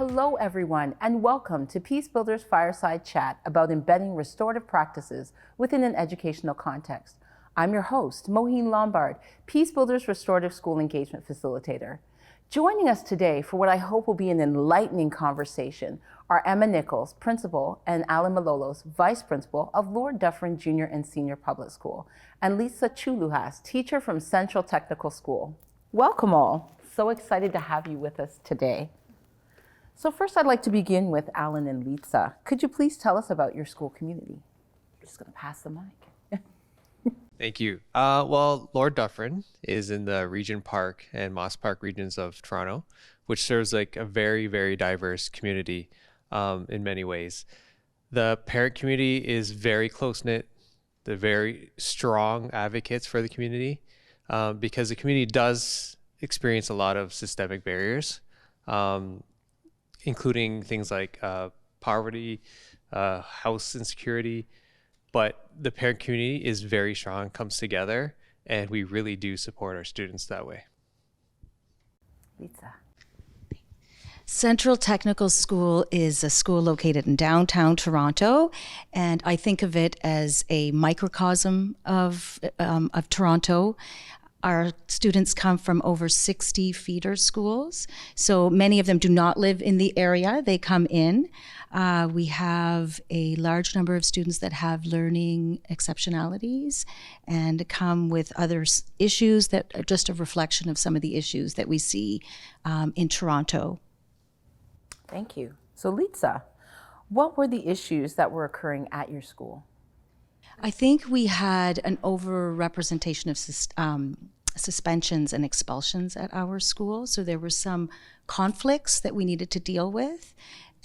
Hello, everyone, and welcome to Peacebuilders Fireside Chat about embedding restorative practices within an educational context. I'm your host, Moheen Lombard, Peacebuilders Restorative School Engagement Facilitator. Joining us today for what I hope will be an enlightening conversation are Emma Nichols, Principal, and Alan Malolos, Vice Principal of Lord Dufferin Junior and Senior Public School, and Lisa Chuluhas, teacher from Central Technical School. Welcome all. So excited to have you with us today. So first, I'd like to begin with Alan and Lisa. Could you please tell us about your school community? I'm just going to pass the mic. Thank you. Well, Lord Dufferin is in the Regent Park and Moss Park regions of Toronto, which serves like a very, very diverse community in many ways. The parent community is very close-knit. They're very strong advocates for the community because the community does experience a lot of systemic barriers, including things like poverty, house insecurity. But the parent community is very strong, comes together, and we really do support our students that way. Lisa. Central Technical School is a school located in downtown Toronto, and I think of it as a microcosm of Toronto. Our students come from over 60 feeder schools, so many of them do not live in the area. They come in. We have a large number of students that have learning exceptionalities and come with other issues that are just a reflection of some of the issues that we see in Toronto. Thank you. So Lisa, what were the issues that were occurring at your school? I think we had an overrepresentation of suspensions and expulsions at our school. So there were some conflicts that we needed to deal with.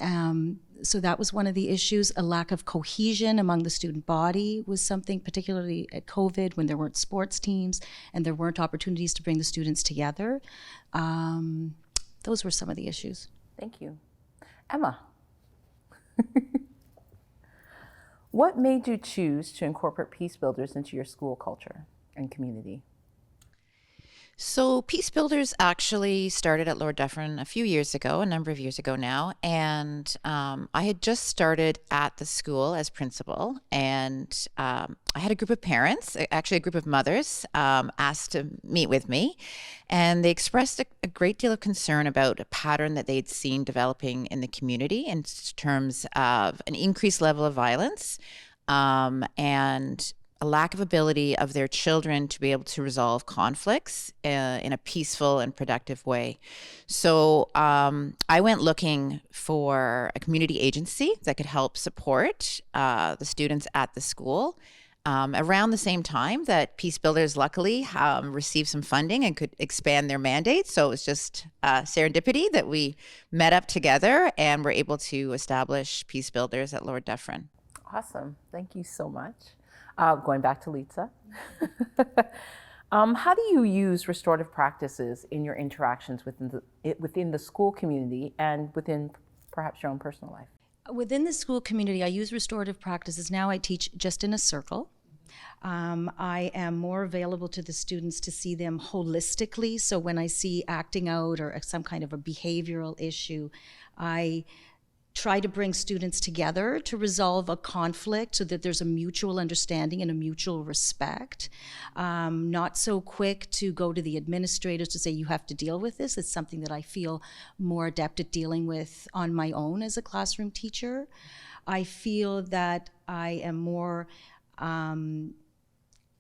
So that was one of the issues. A lack of cohesion among the student body was something, particularly at COVID when there weren't sports teams and there weren't opportunities to bring the students together. Those were some of the issues. Thank you. Emma. What made you choose to incorporate Peacebuilders into your school culture and community? So Peacebuilders actually started at Lord Dufferin a few years ago, a number of years ago now, and I had just started at the school as principal, and I had a group of parents, actually a group of mothers, asked to meet with me, and they expressed a great deal of concern about a pattern that they'd seen developing in the community in terms of an increased level of violence and a lack of ability of their children to be able to resolve conflicts in a peaceful and productive way. So I went looking for a community agency that could help support the students at the school. Around the same time that Peacebuilders luckily received some funding and could expand their mandate. So it was just serendipity that we met up together and were able to establish Peacebuilders at Lord Dufferin. Awesome. Thank you so much. Going back to Lisa. How do you use restorative practices in your interactions within the school community and within perhaps your own personal life? Within the school community, I use restorative practices. Now I teach just in a circle. I am more available to the students to see them holistically. So when I see acting out or some kind of a behavioral issue, I try to bring students together to resolve a conflict so that there's a mutual understanding and a mutual respect. Not so quick to go to the administrators to say, you have to deal with this. It's something that I feel more adept at dealing with on my own as a classroom teacher. I feel that I am more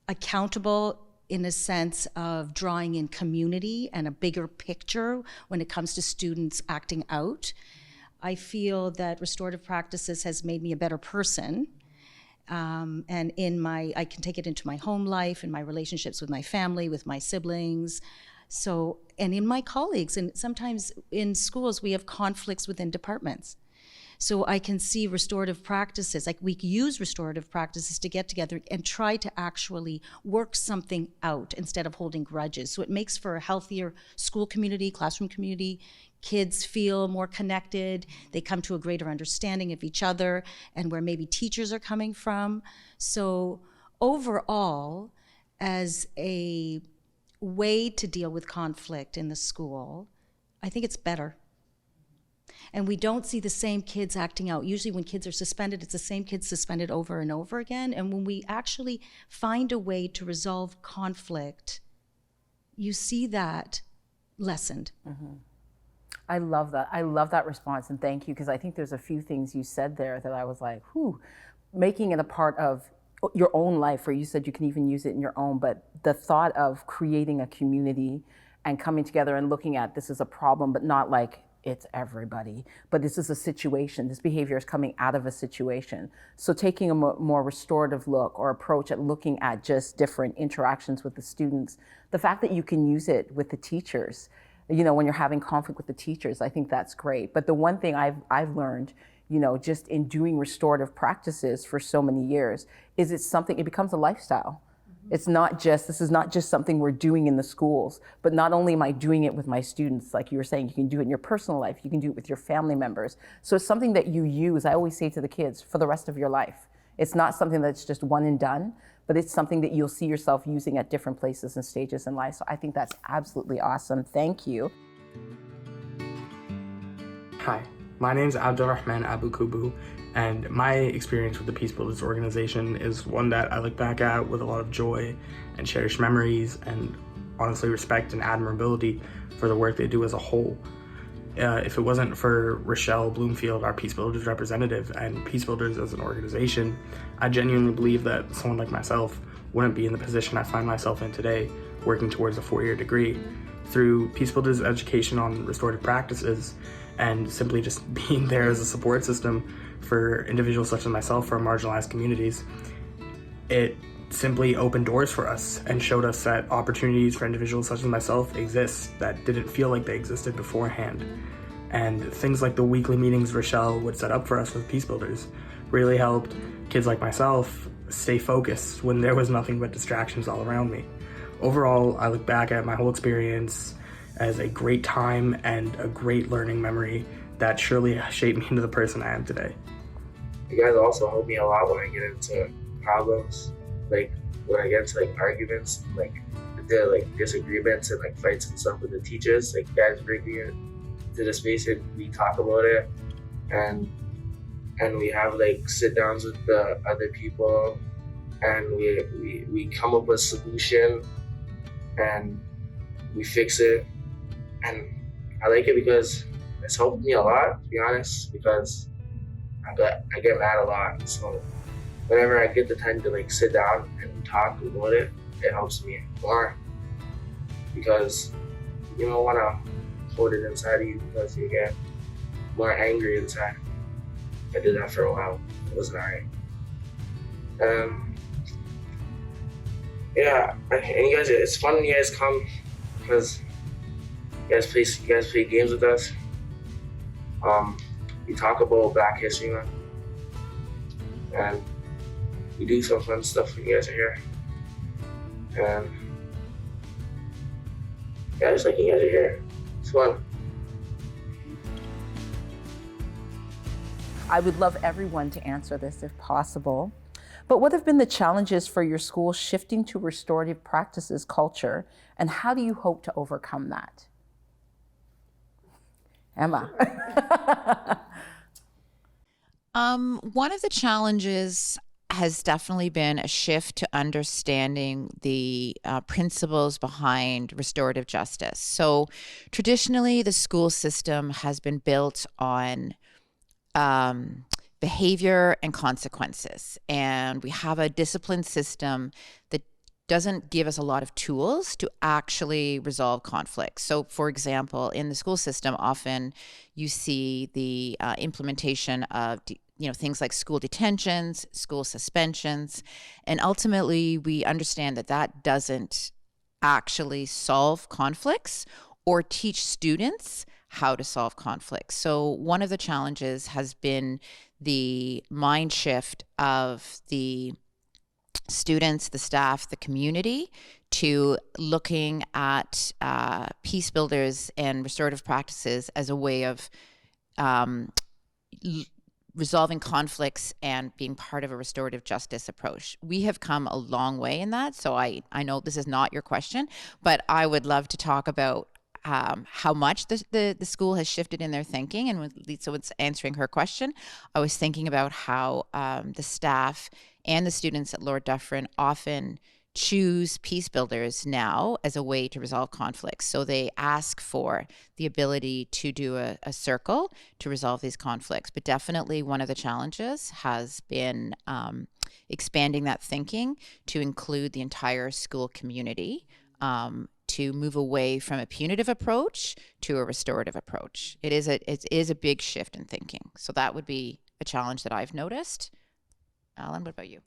accountable in a sense of drawing in community and a bigger picture when it comes to students acting out. I feel that restorative practices has made me a better person. And I can take it into my home life and my relationships with my family, with my siblings. So, and in my colleagues, and sometimes in schools, we have conflicts within departments. So I can see restorative practices, like we use restorative practices to get together and try to actually work something out instead of holding grudges. So it makes for a healthier school community, classroom community. Kids feel more connected. They come to a greater understanding of each other and where maybe teachers are coming from. So overall, as a way to deal with conflict in the school, I think it's better. And we don't see the same kids acting out. Usually when kids are suspended, it's the same kids suspended over and over again. And when we actually find a way to resolve conflict, you see that lessened. I love that. I love that response, and thank you, because I think there's a few things you said there that I was like, whew, making it a part of your own life, where you said you can even use it in your own, but the thought of creating a community and coming together and looking at this as a problem, but not like it's everybody, but this is a situation. This behavior is coming out of a situation. So taking a more restorative look or approach at looking at just different interactions with the students, the fact that you can use it with the teachers, you know, when you're having conflict with the teachers, I think that's great. But the one thing I've learned, you know, just in doing restorative practices for so many years, is it becomes a lifestyle. It's not just, this is not just something we're doing in the schools, but not only am I doing it with my students, like you were saying, you can do it in your personal life, you can do it with your family members. So it's something that you use, I always say to the kids, for the rest of your life. It's not something that's just one and done, but it's something that you'll see yourself using at different places and stages in life. So I think that's absolutely awesome. Thank you. Hi, my name is Abdulrahman Abu Kubu, and my experience with the Peacebuilders organization is one that I look back at with a lot of joy and cherished memories, and honestly respect and admirability for the work they do as a whole. If it wasn't for Rochelle Bloomfield, our Peacebuilders representative, and Peacebuilders as an organization, I genuinely believe that someone like myself wouldn't be in the position I find myself in today, working towards a 4-year degree. Through Peacebuilders' education on restorative practices and simply just being there as a support system for individuals such as myself from marginalized communities, it simply opened doors for us and showed us that opportunities for individuals such as myself exist that didn't feel like they existed beforehand. And things like the weekly meetings Rochelle would set up for us with Peacebuilders really helped kids like myself stay focused when there was nothing but distractions all around me. Overall, I look back at my whole experience as a great time and a great learning memory that surely shaped me into the person I am today. You guys also help me a lot when I get into problems, like when I get into like arguments, like the disagreements and like fights and stuff with the teachers. Like, you guys bring me into the space and we talk about it, and we have like sit downs with the other people, and we come up with a solution and we fix it. And I like it because it's helped me a lot, to be honest, because I get mad a lot. So whenever I get the time to like sit down and talk about it, it helps me more, because you don't want to hold it inside of you because you get more angry inside. I did that for a while. It wasn't alright. Yeah, and you guys, it's fun when you guys come, because you guys play games with us. We talk about Black History Month, and we do some fun stuff when you guys are here. And yeah, just like you guys are here. It's fun. I would love everyone to answer this if possible. But what have been the challenges for your school shifting to restorative practices culture, and how do you hope to overcome that? Emma. One of the challenges has definitely been a shift to understanding the principles behind restorative justice. So traditionally, the school system has been built on behavior and consequences. And we have a discipline system that doesn't give us a lot of tools to actually resolve conflicts. So for example, in the school system, often you see the implementation of things like school detentions, school suspensions, and ultimately we understand that that doesn't actually solve conflicts or teach students how to solve conflicts. So one of the challenges has been the mind shift of the students, the staff, the community, to looking at peace builders and restorative practices as a way of resolving conflicts and being part of a restorative justice approach. We have come a long way in that. So I know this is not your question, but I would love to talk about how much the school has shifted in their thinking. And so it's answering her question. I was thinking about how the staff and the students at Lord Dufferin often choose Peacebuilders now as a way to resolve conflicts. So they ask for the ability to do a circle to resolve these conflicts. But definitely one of the challenges has been expanding that thinking to include the entire school community, to move away from a punitive approach to a restorative approach. It is a big shift in thinking. So that would be a challenge that I've noticed. Alan, what about you?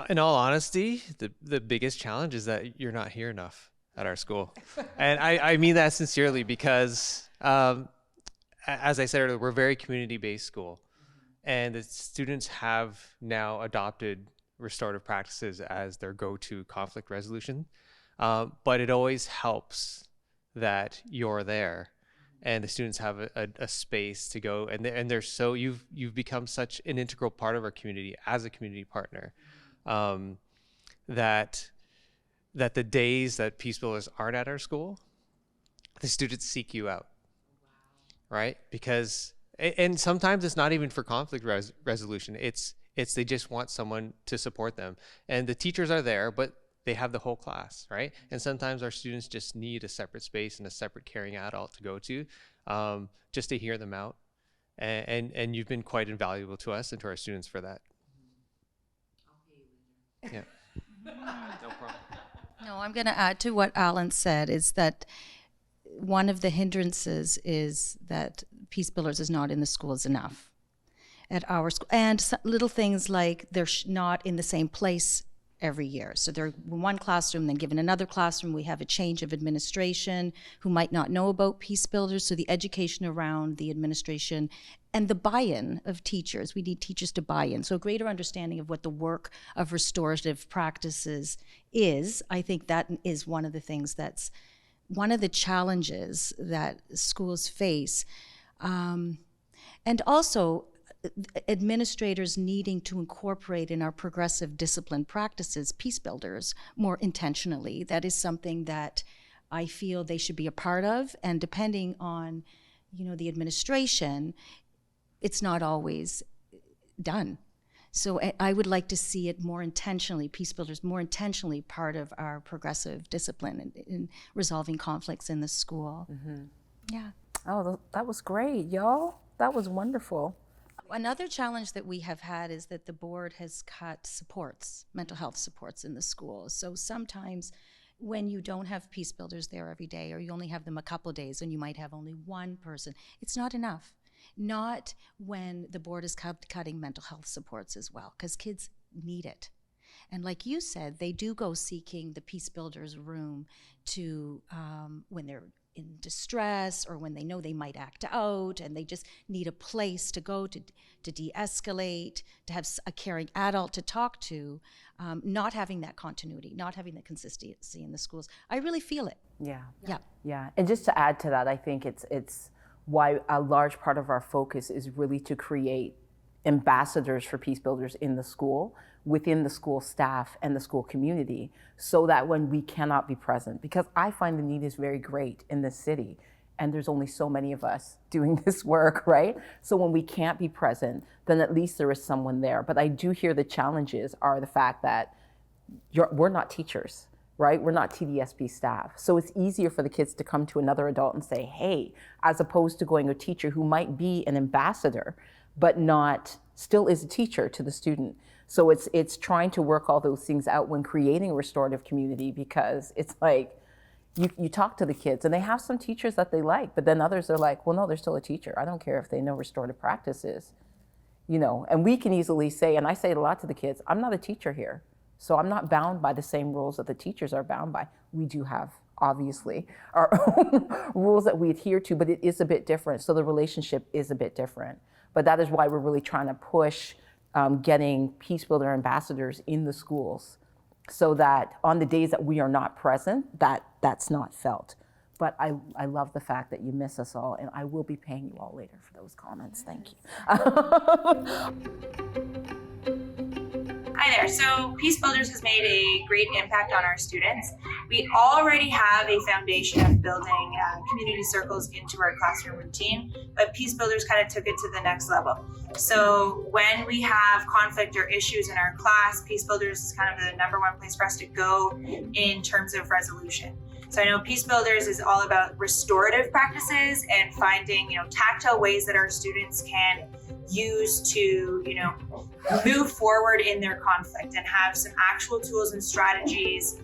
In all honesty, the biggest challenge is that you're not here enough at our school. And I mean that sincerely because, as I said earlier, we're a very community-based school. And the students have now adopted restorative practices as their go-to conflict resolution. But it always helps that you're there and the students have a space to go, and they're so you've become such an integral part of our community as a community partner, that the days that Peacebuilders aren't at our school, the students seek you out, right? Because and sometimes it's not even for conflict resolution. It's they just want someone to support them, and the teachers are there, but they have the whole class, right? And sometimes our students just need a separate space and a separate caring adult to go to, just to hear them out. And you've been quite invaluable to us and to our students for that. Yeah. No problem. No, I'm going to add to what Alan said, is that one of the hindrances is that Peacebuilders is not in the schools enough at our school. And little things like they're not in the same place every year. So they're in one classroom, then given another classroom. We have a change of administration who might not know about Peacebuilders. So the education around the administration and the buy-in of teachers. We need teachers to buy in. So a greater understanding of what the work of restorative practices is. I think that is one of the things that's one of the challenges that schools face. And also, administrators needing to incorporate in our progressive discipline practices Peacebuilders more intentionally. That is something that I feel they should be a part of, and depending on, the administration, it's not always done. So I would like to see it more intentionally, Peacebuilders more intentionally part of our progressive discipline in resolving conflicts in the school. Mm-hmm. Yeah. Oh, that was great, y'all. That was wonderful. Another challenge that we have had is that the board has cut supports, mental health supports in the schools. So sometimes when you don't have Peacebuilders there every day, or you only have them a couple of days and you might have only one person, it's not enough. Not when the board is cutting mental health supports as well, because kids need it. And like you said, they do go seeking the Peacebuilders room to, when they're in distress or when they know they might act out and they just need a place to go to de-escalate, to have a caring adult to talk to, not having that continuity, not having that consistency in the schools. I really feel it. Yeah. And just to add to that, I think it's why a large part of our focus is really to create ambassadors for Peacebuilders in the school, within the school staff and the school community, so that when we cannot be present, because I find the need is very great in this city, and there's only so many of us doing this work, right? So when we can't be present, then at least there is someone there. But I do hear the challenges are the fact that we're not teachers, right? We're not TDSP staff. So it's easier for the kids to come to another adult and say, hey, as opposed to going to a teacher who might be an ambassador, but still is a teacher to the student. So it's trying to work all those things out when creating a restorative community, because it's like, you talk to the kids and they have some teachers that they like, but then others are like, well, no, they're still a teacher. I don't care if they know restorative practices, and we can easily say, and I say it a lot to the kids, I'm not a teacher here. So I'm not bound by the same rules that the teachers are bound by. We do have, obviously, our own rules that we adhere to, but it is a bit different. So the relationship is a bit different. But that is why we're really trying to push getting Peacebuilder ambassadors in the schools, so that on the days that we are not present, that's not felt. But I love the fact that you miss us all, and I will be paying you all later for those comments. Thank you. Hi there. So Peacebuilders has made a great impact on our students. we already have a foundation of building community circles into our classroom routine, but Peacebuilders kind of took it to the next level. So when we have conflict or issues in our class, Peacebuilders is kind of the number one place for us to go in terms of resolution. So I know Peacebuilders is all about restorative practices and finding, tactile ways that our students can use to, move forward in their conflict and have some actual tools and strategies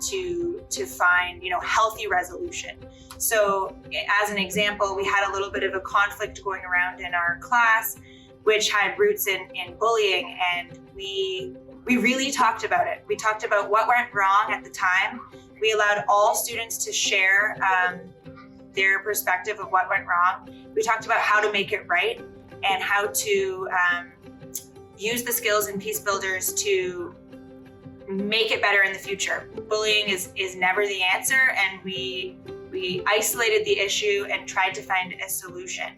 to find, healthy resolution. So as an example, we had a little bit of a conflict going around in our class, which had roots in bullying, and we really talked about it. We talked about what went wrong at the time. We allowed all students to share their perspective of what went wrong. We talked about how to make it right and how to use the skills in Peacebuilders to make it better in the future. Bullying is never the answer, and we isolated the issue and tried to find a solution.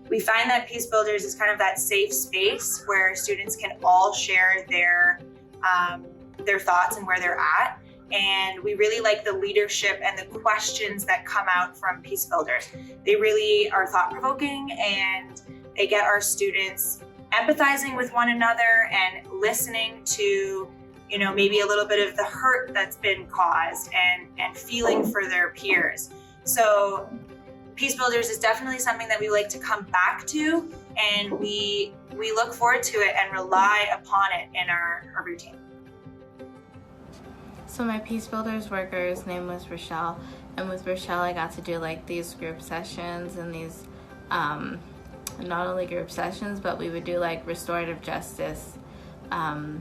We find that Peacebuilders is kind of that safe space where students can all share their thoughts and where they're at. And we really like the leadership and the questions that come out from Peacebuilders. They really are thought-provoking, and they get our students empathizing with one another and listening to, maybe a little bit of the hurt that's been caused and feeling for their peers. So Peacebuilders is definitely something that we like to come back to, and we look forward to it and rely upon it in our routine. So my Peacebuilders worker's name was Rochelle, and with Rochelle I got to do these group sessions and these not only group sessions, but we would do restorative justice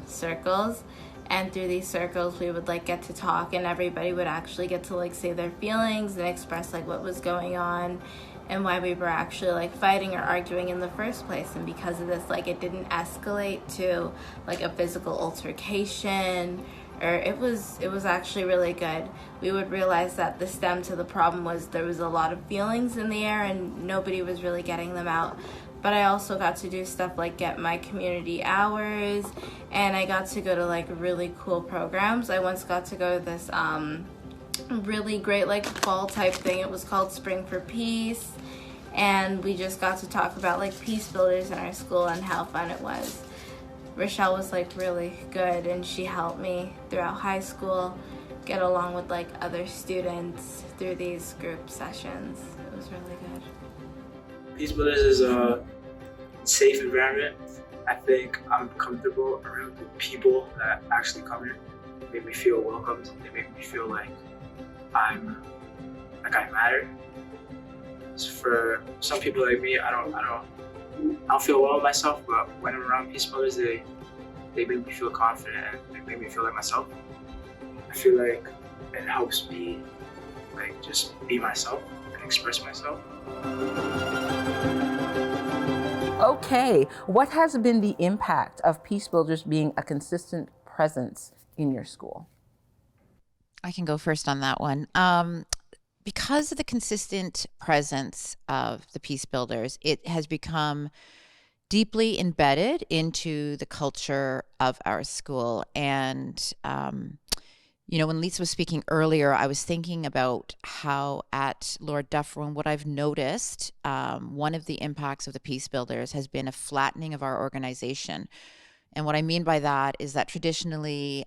circles. And through these circles we would get to talk, and everybody would actually get to say their feelings and express what was going on and why we were actually fighting or arguing in the first place. And because of this, it didn't escalate to a physical altercation, or it was actually really good. We would realize that the stem to the problem was there was a lot of feelings in the air and nobody was really getting them out. But I also got to do stuff get my community hours, and I got to go to really cool programs. I once got to go to this really great fall type thing. It was called Spring for Peace, and we just got to talk about Peacebuilders in our school and how fun it was. Rochelle was really good, and she helped me throughout high school get along with other students through these group sessions. It was really good. Peacebuilders is a safe environment. I think I'm comfortable around the people that actually come here. They make me feel welcomed. They make me feel like I matter. So for some people like me, I don't feel well with myself, but when I'm around Peacebuilders, they make me feel confident and they make me feel like myself. I feel like it helps me just be myself and express myself. Okay, what has been the impact of Peacebuilders being a consistent presence in your school? I can go first on that one. Because of the consistent presence of the Peacebuilders, it has become deeply embedded into the culture of our school. And, when Lisa was speaking earlier, I was thinking about how at Lord Dufferin, what I've noticed, one of the impacts of the Peacebuilders has been a flattening of our organization. And what I mean by that is that traditionally,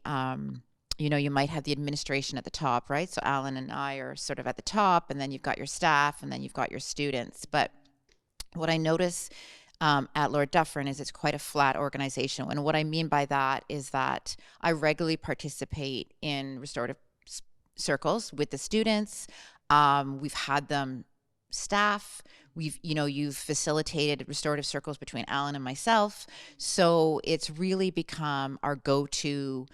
you might have the administration at the top, right? So Alan and I are sort of at the top, and then you've got your staff, and then you've got your students. But what I notice at Lord Dufferin is it's quite a flat organization. And what I mean by that is that I regularly participate in restorative circles with the students. We've had them staff. You've facilitated restorative circles between Alan and myself. So it's really become our go-to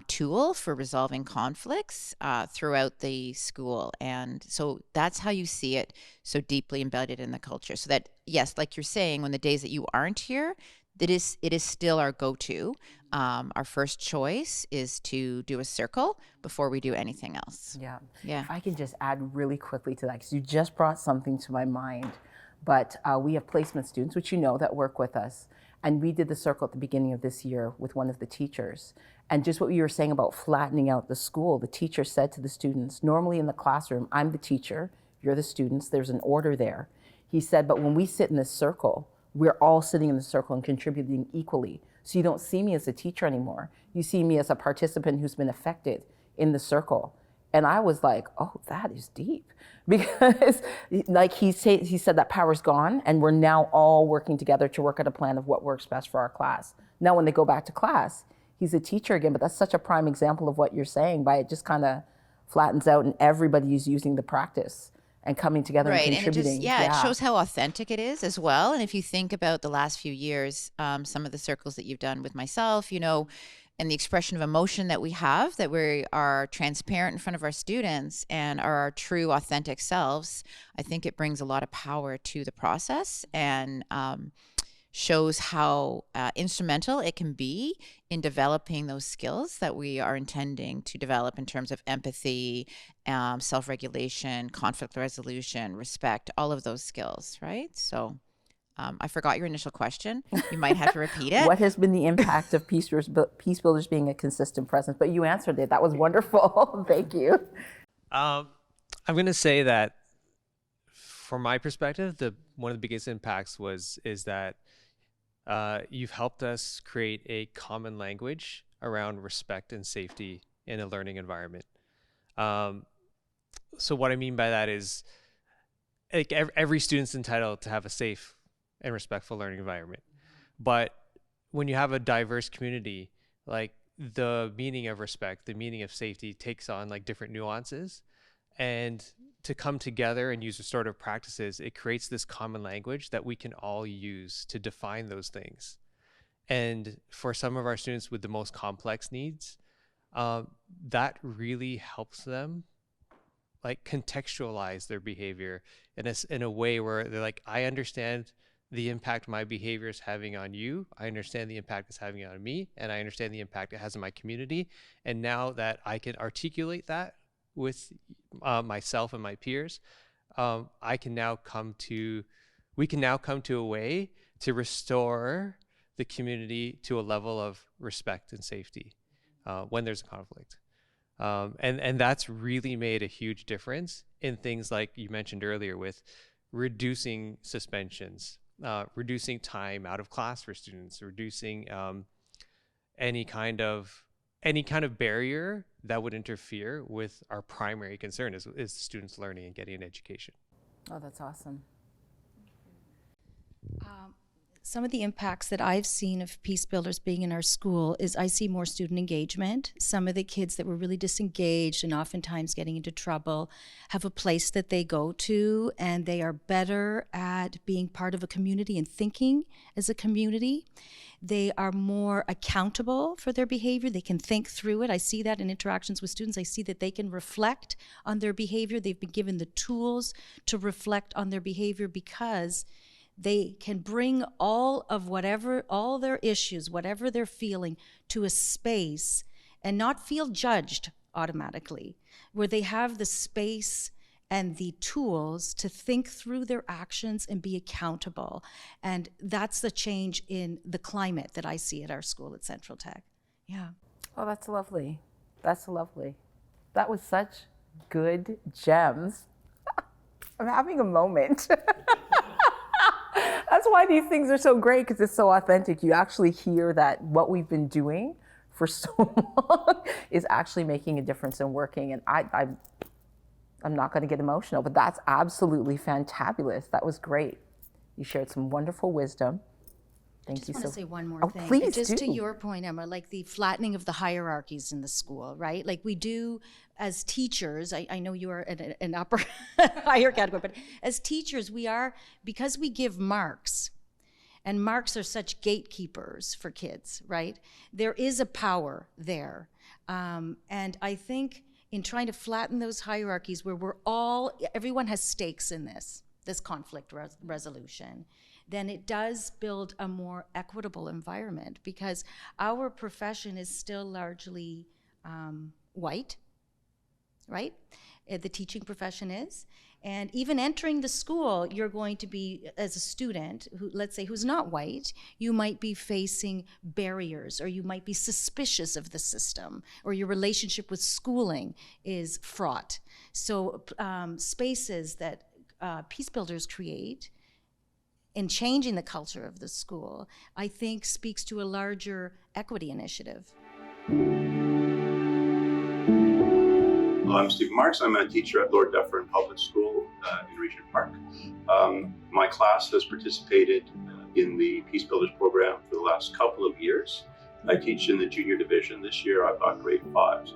tool for resolving conflicts throughout the school. And so that's how you see it so deeply embedded in the culture. So that, yes, like you're saying, when the days that you aren't here, it is still our go-to. Our first choice is to do a circle before we do anything else. Yeah. Yeah. If I can just add really quickly to that, because you just brought something to my mind. but we have placement students, which you know, that work with us. And we did the circle at the beginning of this year with one of the teachers. And just what you were saying about flattening out the school, the teacher said to the students, normally in the classroom, I'm the teacher, you're the students, there's an order there. He said, but when we sit in this circle, we're all sitting in the circle and contributing equally. So you don't see me as a teacher anymore. You see me as a participant who's been affected in the circle. And I was like, oh, that is deep. Because like he said that power's gone, and we're now all working together to work out a plan of what works best for our class. Now when they go back to class, he's a teacher again, but that's such a prime example of what you're saying, by it just kind of flattens out and everybody is using the practice and coming together and contributing. And it shows how authentic it is as well. And if you think about the last few years, some of the circles that you've done with myself, you know, and the expression of emotion that we have, that we are transparent in front of our students and are our true authentic selves, I think it brings a lot of power to the process and shows how instrumental it can be in developing those skills that we are intending to develop in terms of empathy, self-regulation, conflict resolution, respect, all of those skills, right? So I forgot your initial question. You might have to repeat it. What has been the impact of Peacebuilders being a consistent presence? But you answered it. That was wonderful. Thank you. I'm going to say that from my perspective, one of the biggest impacts is that you've helped us create a common language around respect and safety in a learning environment. So what I mean by that is, like, every student's entitled to have a safe and respectful learning environment. But when you have a diverse community, like, the meaning of respect, the meaning of safety takes on like different nuances. And to come together and use restorative practices, it creates this common language that we can all use to define those things. And for some of our students with the most complex needs, that really helps them like contextualize their behavior in a way where they're like, I understand the impact my behavior is having on you. I understand the impact it's having on me, and I understand the impact it has on my community. And now that I can articulate that with myself and my peers, we can now come to a way to restore the community to a level of respect and safety when there's a conflict. And that's really made a huge difference in things like you mentioned earlier, with reducing suspensions, reducing time out of class for students, reducing any kind of barrier that would interfere with our primary concern is students learning and getting an education. Oh, that's awesome. Some of the impacts that I've seen of Peacebuilders being in our school is I see more student engagement. Some of the kids that were really disengaged and oftentimes getting into trouble have a place that they go to, and they are better at being part of a community and thinking as a community. They are more accountable for their behavior. They can think through it. I see that in interactions with students. I see that they can reflect on their behavior. They've been given the tools to reflect on their behavior because they can bring all their issues, whatever they're feeling, to a space and not feel judged automatically, where they have the space and the tools to think through their actions and be accountable. And that's the change in the climate that I see at our school at Central Tech. Yeah. Oh, that's lovely. That's lovely. That was such good gems. I'm having a moment. That's why these things are so great, because it's so authentic. You actually hear that what we've been doing for so long is actually making a difference and working. And I'm not going to get emotional, but that's absolutely fantabulous. That was great. You shared some wonderful wisdom. Thank you. I just want to say one more thing. Please just do. To your point, Emma, like the flattening of the hierarchies in the school, right? Like we do as teachers, I know you are an upper higher category, but as teachers, we are, because we give marks, and marks are such gatekeepers for kids, right? There is a power there. And I think in trying to flatten those hierarchies where everyone has stakes in this conflict resolution, then it does build a more equitable environment, because our profession is still largely white, right? The teaching profession is. And even entering the school, you're going to be, as a student, who, let's say, who's not white, you might be facing barriers, or you might be suspicious of the system, or your relationship with schooling is fraught. So spaces that Peacebuilders create in changing the culture of the school, I think speaks to a larger equity initiative. I'm Steve Marks. I'm a teacher at Lord Dufferin Public School in Regent Park. My class has participated in the Peacebuilders program for the last couple of years. I teach in the junior division. This year I've got grade 5s.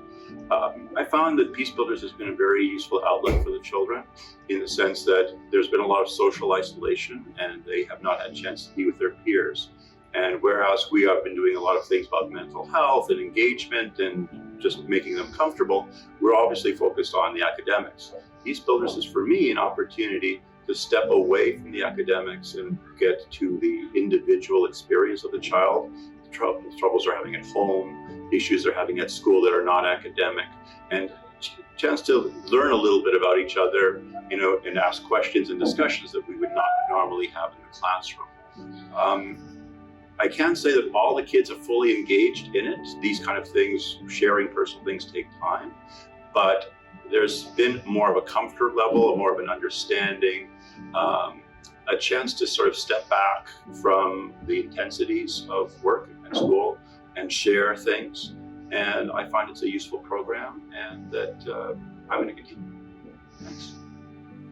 I found that Peacebuilders has been a very useful outlet for the children in the sense that there's been a lot of social isolation and they have not had a chance to be with their peers. And whereas we have been doing a lot of things about mental health and engagement and just making them comfortable, we're obviously focused on the academics. Peacebuilders is, for me, an opportunity to step away from the academics and get to the individual experience of the child, the troubles they're having at home, issues they're having at school that are not academic, and a chance to learn a little bit about each other, and ask questions and discussions that we would not normally have in the classroom. I can say that all the kids are fully engaged in it. These kind of things, sharing personal things, take time, but there's been more of a comfort level, more of an understanding, a chance to sort of step back from the intensities of work and school and share things. And I find it's a useful program and that I'm going to continue. Thanks.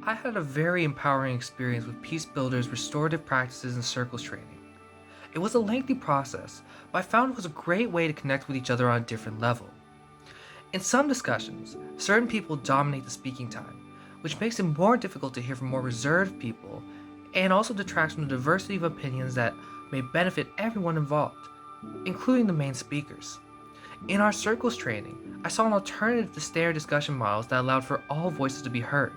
I had a very empowering experience with Peacebuilders' restorative practices and circles training. It was a lengthy process, but I found it was a great way to connect with each other on a different level. In some discussions, certain people dominate the speaking time, which makes it more difficult to hear from more reserved people, and also detracts from the diversity of opinions that may benefit everyone involved, including the main speakers. In our circles training, I saw an alternative to standard discussion models that allowed for all voices to be heard.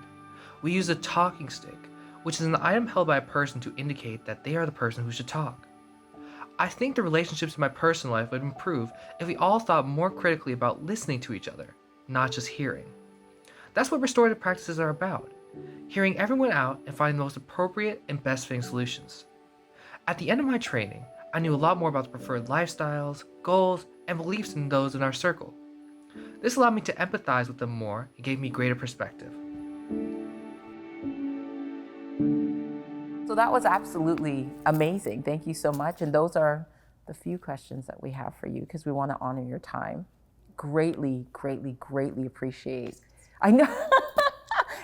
We used a talking stick, which is an item held by a person to indicate that they are the person who should talk. I think the relationships in my personal life would improve if we all thought more critically about listening to each other, not just hearing. That's what restorative practices are about, hearing everyone out and finding the most appropriate and best fitting solutions. At the end of my training, I knew a lot more about the preferred lifestyles, goals, and beliefs in those in our circle. This allowed me to empathize with them more and gave me greater perspective. So that was absolutely amazing. Thank you so much. And those are the few questions that we have for you because we want to honor your time. Greatly, greatly, greatly appreciate. I know.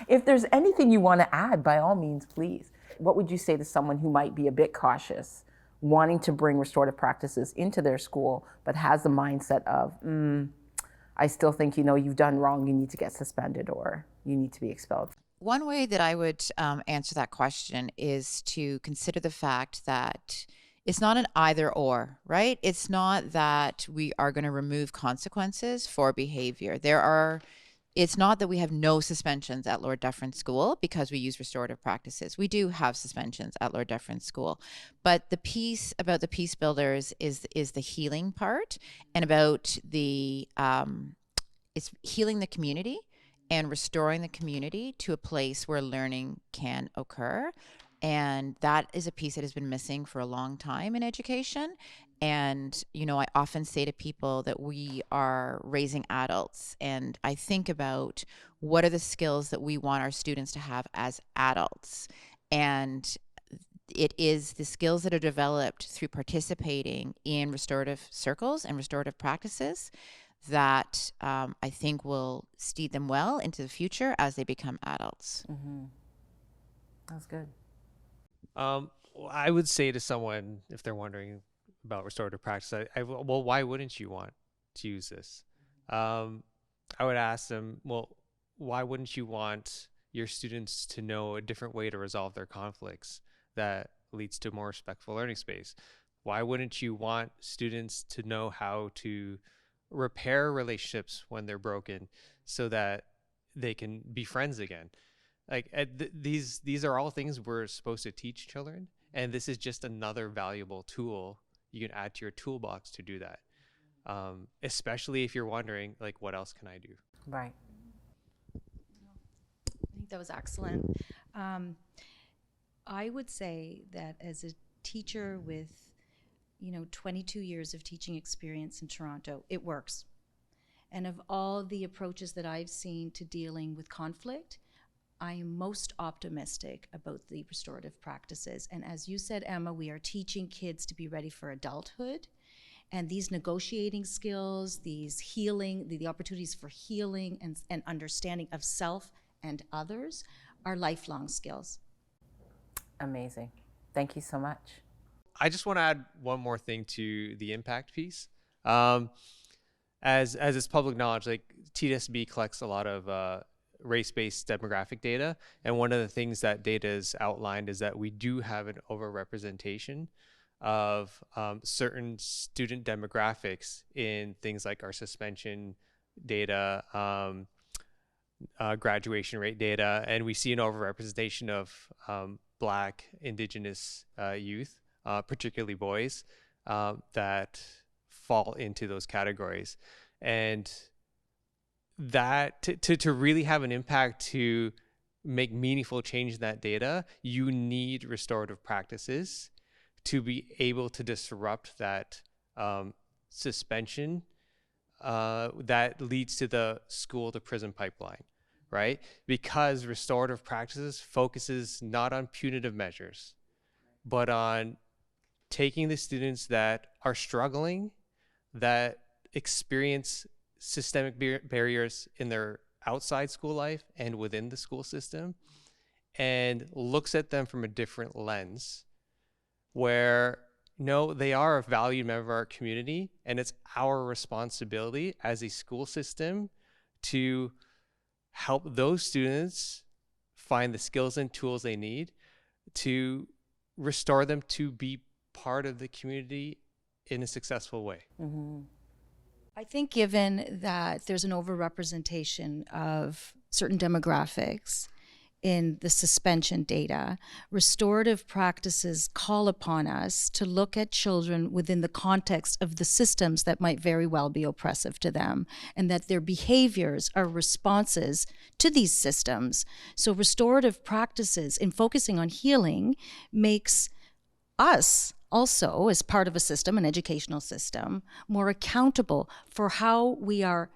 If there's anything you want to add, by all means, please. What would you say to someone who might be a bit cautious, wanting to bring restorative practices into their school, but has the mindset of, I still think, you've done wrong, you need to get suspended or you need to be expelled? One way that I would answer that question is to consider the fact that it's not an either or, right? It's not that we are going to remove consequences for behavior. It's not that we have no suspensions at Lord Dufferin School because we use restorative practices. We do have suspensions at Lord Dufferin School. But the piece about the Peacebuilders is the healing part and about it's healing the community and restoring the community to a place where learning can occur. And that is a piece that has been missing for a long time in education. And, I often say to people that we are raising adults. And I think about what are the skills that we want our students to have as adults. And it is the skills that are developed through participating in restorative circles and restorative practices that I think will steer them well into the future as they become adults. Mm-hmm. That's good. I would say to someone, if they're wondering about restorative practice, well, why wouldn't you want to use this? I would ask them, well, why wouldn't you want your students to know a different way to resolve their conflicts that leads to a more respectful learning space? Why wouldn't you want students to know how to repair relationships when they're broken so that they can be friends again? Like these are all things we're supposed to teach children, and this is just another valuable tool you can add to your toolbox to do that. Especially if you're wondering, like, what else can I do? Right. that was excellent. I would say that as a teacher with 22 years of teaching experience in Toronto, it works. And of all the approaches that I've seen to dealing with conflict, I am most optimistic about the restorative practices. And as you said, Emma, we are teaching kids to be ready for adulthood. And these negotiating skills, these healing, the opportunities for healing and understanding of self and others are lifelong skills. Amazing. Thank you so much. I just want to add one more thing to the impact piece. As it's public knowledge, like TSB collects a lot of race-based demographic data, and one of the things that data is outlined is that we do have an overrepresentation of certain student demographics in things like our suspension data, graduation rate data, and we see an overrepresentation of Black, Indigenous youth, particularly boys, that fall into those categories. And that to really have an impact, to make meaningful change in that data, you need restorative practices to be able to disrupt that suspension that leads to the school to prison pipeline, right? Because restorative practices focuses not on punitive measures, but on taking the students that are struggling, that experience systemic barriers in their outside school life and within the school system, and looks at them from a different lens, where no, they are a valued member of our community, and it's our responsibility as a school system to help those students find the skills and tools they need to restore them to be part of the community in a successful way. Mm-hmm. I think given that there's an overrepresentation of certain demographics in the suspension data, restorative practices call upon us to look at children within the context of the systems that might very well be oppressive to them, and that their behaviors are responses to these systems. So restorative practices, in focusing on healing, makes us also, as part of a system, an educational system, more accountable for how we are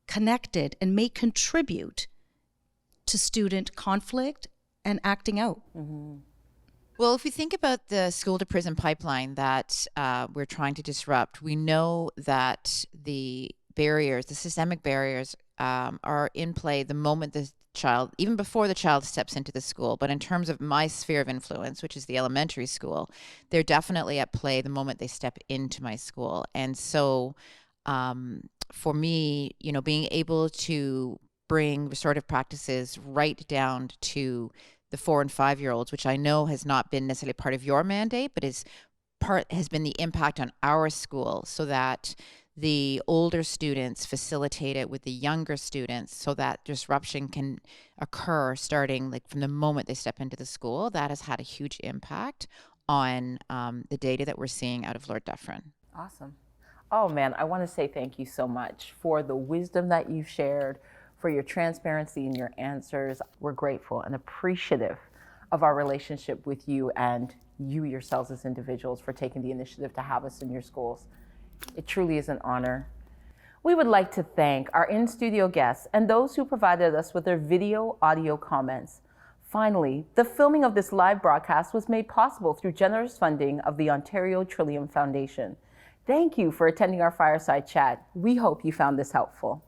connected and may contribute to student conflict and acting out. Mm-hmm. Well, if we think about the school to prison pipeline that we're trying to disrupt, we know that the barriers, the systemic barriers, are in play the moment the child, even before the child steps into the school. But in terms of my sphere of influence, which is the elementary school, they're definitely at play the moment they step into my school. And so for me, being able to bring restorative practices right down to the 4 and 5-year-olds, which I know has not been necessarily part of your mandate, but has been the impact on our school, so that the older students facilitate it with the younger students, so that disruption can occur starting like from the moment they step into the school. That has had a huge impact on the data that we're seeing out of Lord Dufferin. Awesome. Oh man, I want to say thank you so much for the wisdom that you've shared, for your transparency and your answers. We're grateful and appreciative of our relationship with you and you yourselves as individuals for taking the initiative to have us in your schools. It truly is an honor. We would like to thank our in-studio guests and those who provided us with their video, audio comments. Finally, the filming of this live broadcast was made possible through generous funding of the Ontario Trillum Foundation. Thank you for attending our Fireside Chat. We hope you found this helpful.